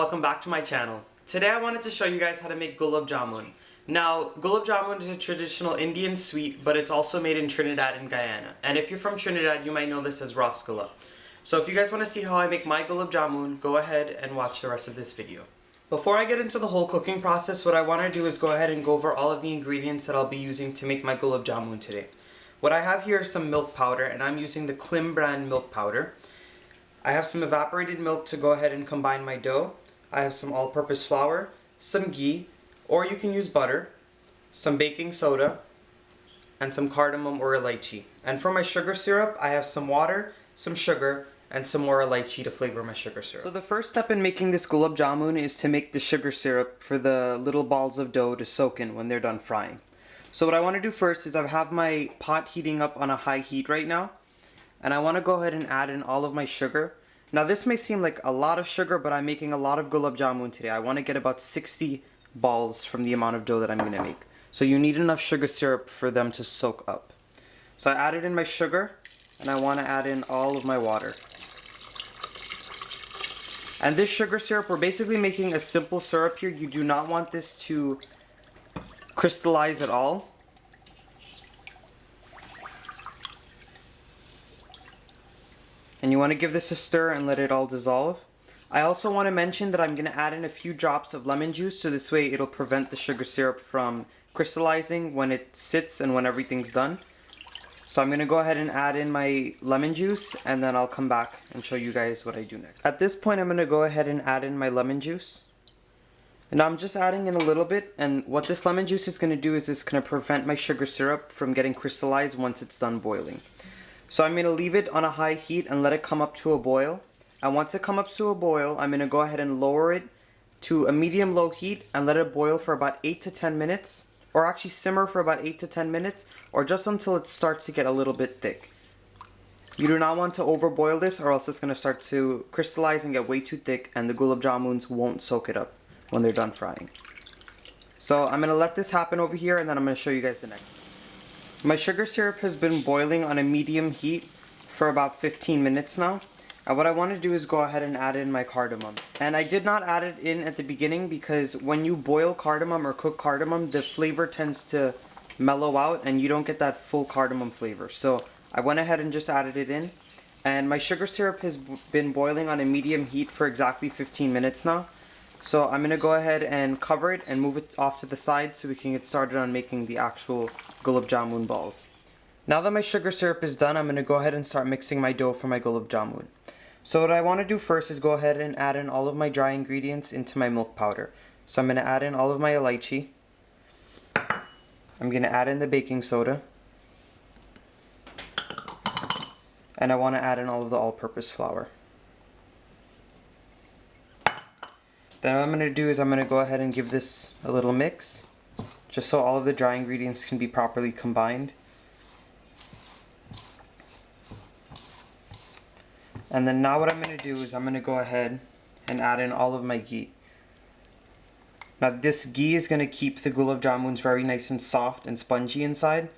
welcome back to my channel. Today I wanted to show you guys how to make Gulab Jamun. Now, Gulab Jamun is a traditional Indian sweet, but it's also made in Trinidad and Guyana. And if you're from Trinidad, you might know this as Rasgulla. So if you guys want to see how I make my Gulab Jamun, go ahead and watch the rest of this video. Before I get into the whole cooking process, what I want to do is go ahead and go over all of the ingredients that I'll be using to make my Gulab Jamun today. What I have here is some milk powder, and I'm using the Klim brand milk powder. I have some evaporated milk to go ahead and combine my dough. I have some all-purpose flour, some ghee, or you can use butter, some baking soda, and some cardamom or elychee. And for my sugar syrup, I have some water, some sugar, and some more elychee to flavor my sugar syrup. So the first step in making this Gulab Jamun is to make the sugar syrup for the little balls of dough to soak in when they're done frying. So what I want to do first is I have my pot heating up on a high heat right now. And I want to go ahead and add in all of my sugar. Now this may seem like a lot of sugar, but I'm making a lot of Gulab Jamun today. I want to get about 60 balls from the amount of dough that I'm going to make. So you need enough sugar syrup for them to soak up. So I added in my sugar, and I want to add in all of my water. And this sugar syrup, we're basically making a simple syrup here. You do not want this to crystallize at all. And you want to give this a stir and let it all dissolve. I also want to mention that I'm going to add in a few drops of lemon juice, so this way it'll prevent the sugar syrup from crystallizing when it sits and when everything's done. So I'm going to go ahead and add in my lemon juice, and then I'll come back and show you guys what I do next. At this point, I'm going to go ahead and add in my lemon juice. And I'm just adding in a little bit, and what this lemon juice is going to do is it's going to prevent my sugar syrup from getting crystallized once it's done boiling. So I'm going to leave it on a high heat and let it come up to a boil. And once it comes up to a boil, I'm going to go ahead and lower it to a medium-low heat and let it boil for about 8 to 10 minutes. Or actually simmer for about 8 to 10 minutes, or just until it starts to get a little bit thick. You do not want to overboil this, or else it's going to start to crystallize and get way too thick, and the Gulab Jamuns won't soak it up when they're done frying. So I'm going to let this happen over here, and then I'm going to show you guys the next. My sugar syrup has been boiling on a medium heat for about 15 minutes now. And what I want to do is go ahead and add in my cardamom. And I did not add it in at the beginning because when you boil cardamom or cook cardamom, the flavor tends to mellow out and you don't get that full cardamom flavor. So I went ahead and just added it in. And my sugar syrup has been boiling on a medium heat for exactly 15 minutes now. So I'm going to go ahead and cover it and move it off to the side so we can get started on making the actual Gulab Jamun balls. Now that my sugar syrup is done, I'm going to go ahead and start mixing my dough for my Gulab Jamun. So what I want to do first is go ahead and add in all of my dry ingredients into my milk powder. So I'm going to add in all of my elychee. I'm going to add in the baking soda. And I want to add in all of the all-purpose flour. Then what I'm going to do is I'm going to go ahead and give this a little mix, just so all of the dry ingredients can be properly combined. And then now what I'm going to do is I'm going to go ahead and add in all of my ghee. Now this ghee is going to keep the Gulab Jamuns very nice and soft and spongy inside.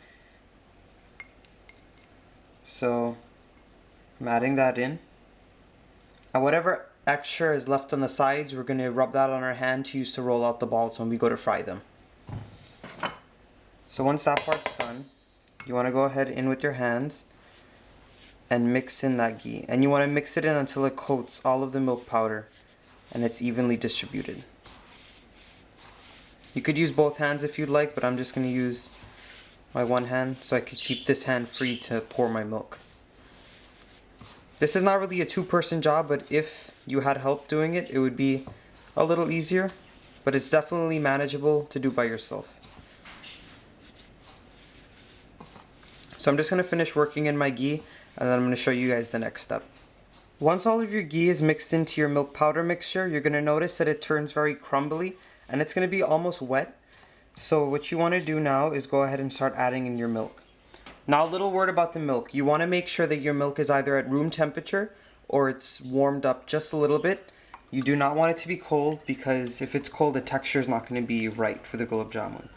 So I'm adding that in. And whatever extra is left on the sides, we're going to rub that on our hand to use to roll out the balls when we go to fry them. So once that part's done, you want to go ahead in with your hands and mix in that ghee. And you want to mix it in until it coats all of the milk powder and it's evenly distributed. You could use both hands if you'd like, but I'm just going to use my one hand so I could keep this hand free to pour my milk. This is not really a two-person job, but if you had help doing it, it would be a little easier, but it's definitely manageable to do by yourself. So I'm just going to finish working in my ghee, and then I'm going to show you guys the next step. Once all of your ghee is mixed into your milk powder mixture, you're going to notice that it turns very crumbly, and it's going to be almost wet. So what you want to do now is go ahead and start adding in your milk. Now a little word about the milk. You want to make sure that your milk is either at room temperature or it's warmed up just a little bit. You do not want it to be cold because if it's cold, the texture is not going to be right for the Gulab Jamun.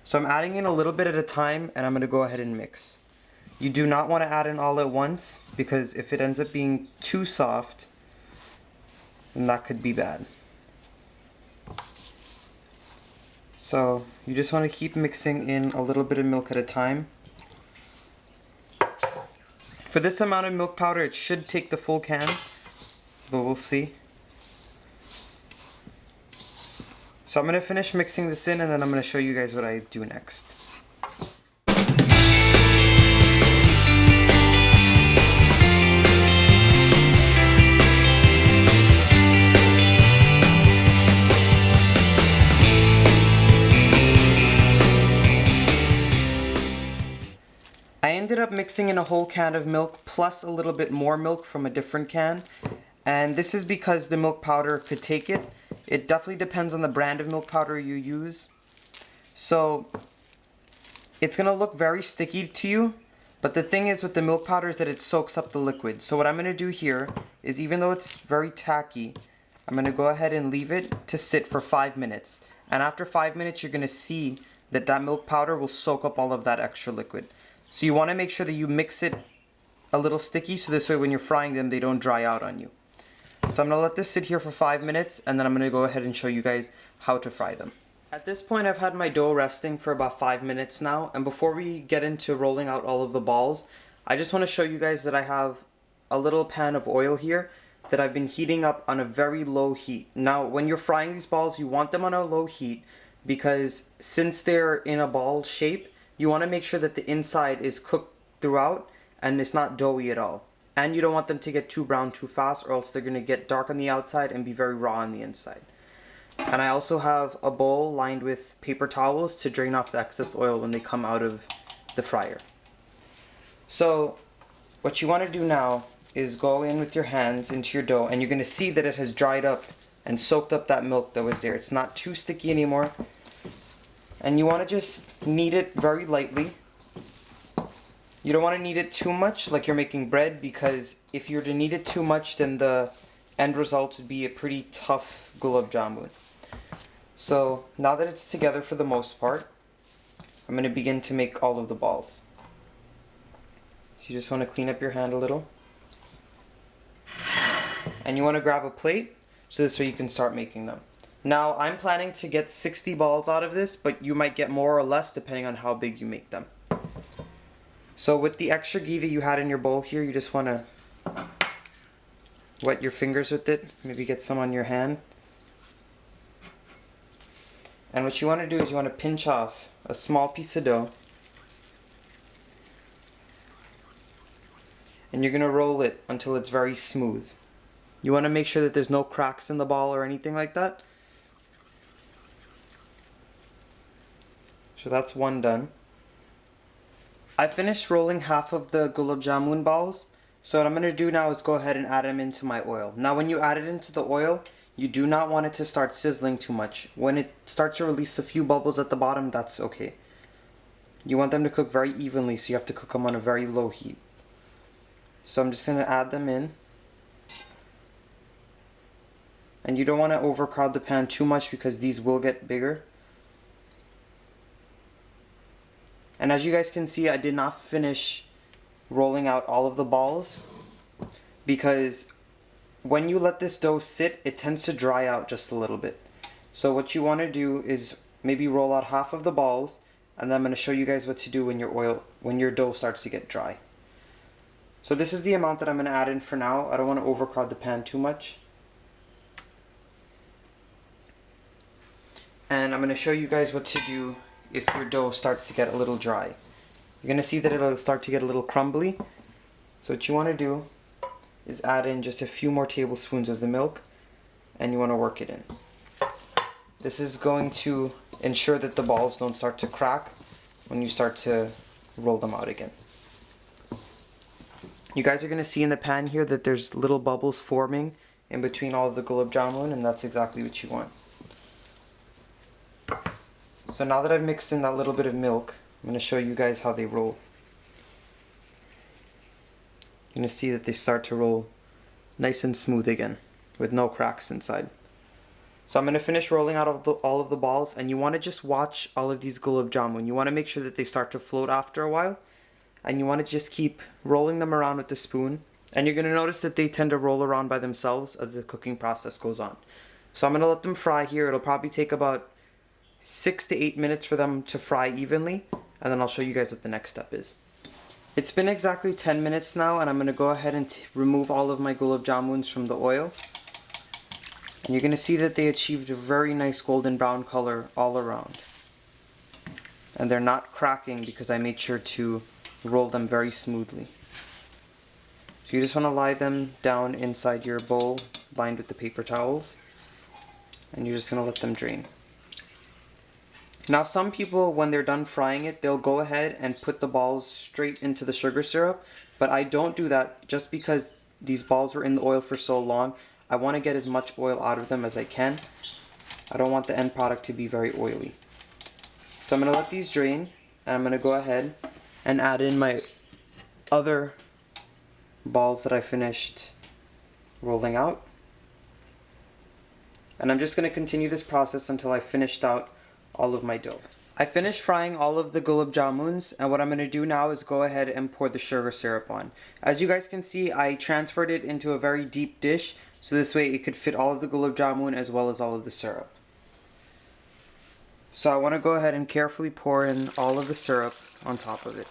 So I'm adding in a little bit at a time, and I'm going to go ahead and mix. You do not want to add in all at once because if it ends up being too soft, then that could be bad. So you just want to keep mixing in a little bit of milk at a time. For this amount of milk powder, it should take the full can, but we'll see. So I'm going to finish mixing this in and then I'm going to show you guys what I do next. I ended up mixing in a whole can of milk plus a little bit more milk from a different can. And this is because the milk powder could take it. It definitely depends on the brand of milk powder you use. So it's going to look very sticky to you. But the thing is with the milk powder is that it soaks up the liquid. So what I'm going to do here is, even though it's very tacky, I'm going to go ahead and leave it to sit for 5 minutes. And after 5 minutes, you're going to see that that milk powder will soak up all of that extra liquid. So you want to make sure that you mix it a little sticky, so this way when you're frying them, they don't dry out on you. So I'm going to let this sit here for 5 minutes, and then I'm going to go ahead and show you guys how to fry them. At this point, I've had my dough resting for about 5 minutes now, and before we get into rolling out all of the balls, I just want to show you guys that I have a little pan of oil here that I've been heating up on a very low heat. Now, when you're frying these balls, you want them on a low heat because since they're in a ball shape, you want to make sure that the inside is cooked throughout and it's not doughy at all. And you don't want them to get too brown too fast, or else they're going to get dark on the outside and be very raw on the inside. And I also have a bowl lined with paper towels to drain off the excess oil when they come out of the fryer. So what you want to do now is go in with your hands into your dough, and you're going to see that it has dried up and soaked up that milk that was there. It's not too sticky anymore. And you want to just knead it very lightly. You don't want to knead it too much like you're making bread, because if you were to knead it too much, then the end result would be a pretty tough gulab jamun. So now that it's together for the most part, I'm going to begin to make all of the balls. So you just want to clean up your hand a little. And you want to grab a plate, so this way you can start making them. Now I'm planning to get 60 balls out of this, but you might get more or less depending on how big you make them. So with the extra ghee that you had in your bowl here, you just want to wet your fingers with it, maybe get some on your hand. And what you want to do is you want to pinch off a small piece of dough, and you're going to roll it until it's very smooth. You want to make sure that there's no cracks in the ball or anything like that. So that's one done. I finished rolling half of the gulab jamun balls. So what I'm going to do now is go ahead and add them into my oil. Now when you add it into the oil, you do not want it to start sizzling too much. When it starts to release a few bubbles at the bottom, that's okay. You want them to cook very evenly, so you have to cook them on a very low heat. So I'm just going to add them in. And you don't want to overcrowd the pan too much because these will get bigger. And as you guys can see, I did not finish rolling out all of the balls because when you let this dough sit, it tends to dry out just a little bit. So what you want to do is maybe roll out half of the balls, and then I'm going to show you guys what to do when your dough starts to get dry. So this is the amount that I'm going to add in for now. I don't want to overcrowd the pan too much. And I'm going to show you guys what to do if your dough starts to get a little dry. You're going to see that it'll start to get a little crumbly. So what you want to do is add in just a few more tablespoons of the milk, and you want to work it in. This is going to ensure that the balls don't start to crack when you start to roll them out again. You guys are going to see in the pan here that there's little bubbles forming in between all of the gulab jamun, and that's exactly what you want. So now that I've mixed in that little bit of milk, I'm going to show you guys how they roll. You're going to see that they start to roll nice and smooth again with no cracks inside. So I'm going to finish rolling out all of the balls, and you want to just watch all of these gulab jamun. You want to make sure that they start to float after a while, and you want to just keep rolling them around with the spoon, and you're going to notice that they tend to roll around by themselves as the cooking process goes on. So I'm going to let them fry here. It'll probably take about 6 to 8 minutes for them to fry evenly, and then I'll show you guys what the next step is. It's been exactly 10 minutes now, and I'm going to go ahead and remove all of my gulab jamuns from the oil. And you're going to see that they achieved a very nice golden brown color all around. And they're not cracking because I made sure to roll them very smoothly. So you just want to lie them down inside your bowl lined with the paper towels, and you're just going to let them drain. Now some people, when they're done frying it, they'll go ahead and put the balls straight into the sugar syrup, but I don't do that just because these balls were in the oil for so long. I want to get as much oil out of them as I can. I don't want the end product to be very oily. So I'm going to let these drain, and I'm going to go ahead and add in my other balls that I finished rolling out. And I'm just going to continue this process until I finished out all of my dough. I finished frying all of the gulab jamuns, and what I'm going to do now is go ahead and pour the sugar syrup on. As you guys can see, I transferred it into a very deep dish, so this way it could fit all of the gulab jamun as well as all of the syrup. So I want to go ahead and carefully pour in all of the syrup on top of it.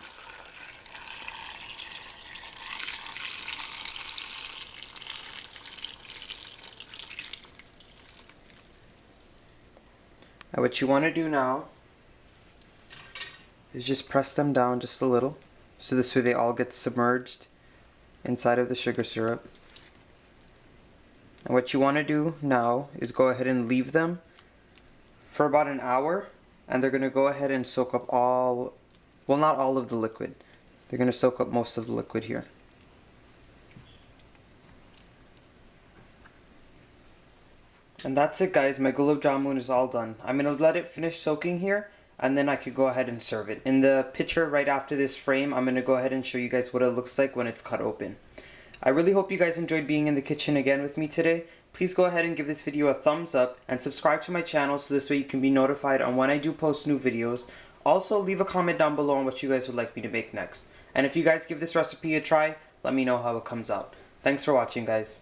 And what you want to do now is just press them down just a little, so this way they all get submerged inside of the sugar syrup. And what you want to do now is go ahead and leave them for about an hour, and they're going to go ahead and soak up all, well, not all of the liquid. They're going to soak up most of the liquid here. And that's it, guys. My gulab jamun is all done. I'm going to let it finish soaking here, and then I could go ahead and serve it. In the picture right after this frame, I'm going to go ahead and show you guys what it looks like when it's cut open. I really hope you guys enjoyed being in the kitchen again with me today. Please go ahead and give this video a thumbs up and subscribe to my channel so this way you can be notified on when I do post new videos. Also, leave a comment down below on what you guys would like me to make next. And if you guys give this recipe a try, let me know how it comes out. Thanks for watching, guys.